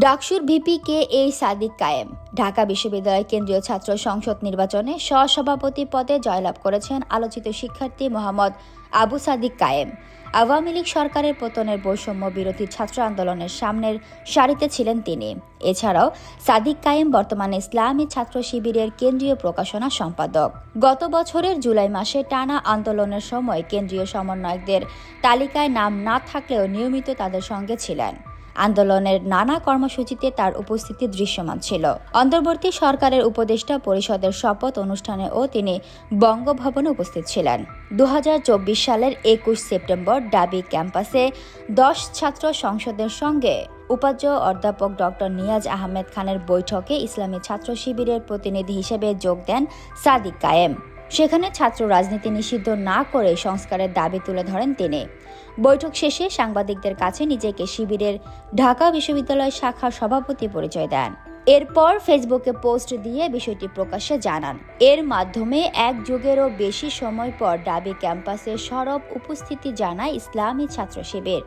ডাকসুর ভিপি কে এ সাদিক কায়েম ঢাকা বিশ্ববিদ্যালয় কেন্দ্রীয় ছাত্র সংসদ নির্বাচনে সহসভাপতি পদে জয়লাভ করেছেন আলোচিত শিক্ষার্থী মোহাম্মদ আবু সাদিক কায়েম। আওয়ামী লীগ সরকারের পতনের বৈষম্য বিরোধী ছাত্র আন্দোলনের সামনের সারিতে ছিলেন তিনি। এছাড়াও সাদিক কায়েম বর্তমানে ইসলামী ছাত্র শিবিরের কেন্দ্রীয় প্রকাশনা সম্পাদক। গত বছরের জুলাই মাসে টানা আন্দোলনের সময় কেন্দ্রীয় সমন্বয়কদের তালিকায় নাম না থাকলেও নিয়মিত তাদের সঙ্গে ছিলেন। আন্দোলনের নানা কর্মসূচিতে তার উপস্থিতি দৃশ্যমান ছিল। অন্তর্বর্তী সরকারের উপদেষ্টা পরিষদের শপথ অনুষ্ঠানেও তিনি বঙ্গভবনে উপস্থিত ছিলেন। 2024 সালের 21 সেপ্টেম্বর ঢাবি ক্যাম্পাসে 10 ছাত্র সংসদের সঙ্গে উপাচার্য অধ্যাপক ডক্টর নিয়াজ আহমেদ খানের বৈঠকে ইসলামী ছাত্র শিবিরের প্রতিনিধি হিসেবে যোগ দেন সাদিক কায়েম। সেখানে ছাত্র রাজনীতি নিষিদ্ধ না করে সংস্কারের দাবি তুলে ধরেন তিনি। বৈঠক শেষে সাংবাদিকদের কাছে নিজেকে শিবিরের ঢাকা বিশ্ববিদ্যালয় শাখার সভাপতি পরিচয় দেন। এরপর ফেসবুকে পোস্ট দিয়ে বিষয়টি প্রকাশ্যে জানান। এর মাধ্যমে এক যুগেরও বেশি সময় পর ঢাবি ক্যাম্পাসে সরব উপস্থিতি জানায় ইসলামী ছাত্র শিবির।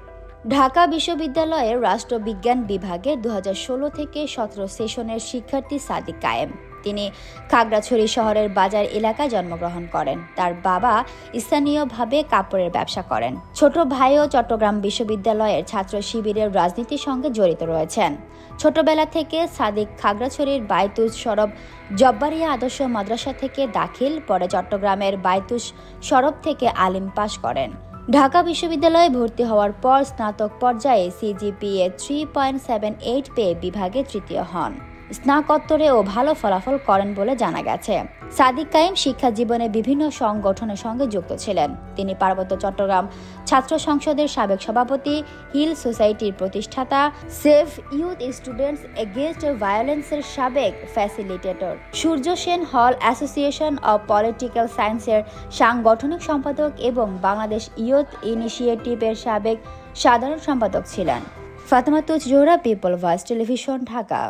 ঢাকা বিশ্ববিদ্যালয়ের রাষ্ট্রবিজ্ঞান বিভাগের 2016 থেকে 17 সেশনের শিক্ষার্থী সাদিক কায়েম। তিনি খাগড়াছড়ি শহরের বাজার এলাকায় জন্মগ্রহণ করেন। তার বাবা স্থানীয়ভাবে কাপড়ের ব্যবসা করেন। ছোট ভাইও চট্টগ্রাম বিশ্ববিদ্যালয়ের ছাত্র শিবিরের রাজনীতির সঙ্গে জড়িত রয়েছেন। ছোটবেলা থেকে সাদিক খাগড়াছড়ির বাইতুস সরব জব্বারিয়া আদর্শ মাদ্রাসা থেকে দাখিল, পরে চট্টগ্রামের বাইতুস সরব থেকে আলিম পাশ করেন। ঢাকা বিশ্ববিদ্যালয়ে ভর্তি হওয়ার পর স্নাতক পর্যায়ে সিজিপিএ 3.78 পেয়ে বিভাগে তৃতীয় হন। স্নাতকোত্তরেও ভালো ফলাফল করেন বলে জানা গেছে। সাদিক কায়েম শিক্ষা জীবনে বিভিন্ন সংগঠনের সঙ্গে যুক্ত ছিলেন। তিনি পার্বত্য চট্টগ্রাম ছাত্র সংসদের সাবেক সভাপতি, হিল সোসাইটির প্রতিষ্ঠাতা, সেভ ইউথ স্টুডেন্টস এগেইনস্ট ভায়োলেন্সের সাবেক ফ্যাসিলিটেটর, সূর্য সেন হল অ্যাসোসিয়েশন অব পলিটিক্যাল সায়েন্সের সাংগঠনিক সম্পাদক এবং বাংলাদেশ ইয়ুথ ইনিশিয়েটিভের সাবেক সাধারণ সম্পাদক ছিলেন। Fatema Tuz Zohra, people voice television, Dhaka.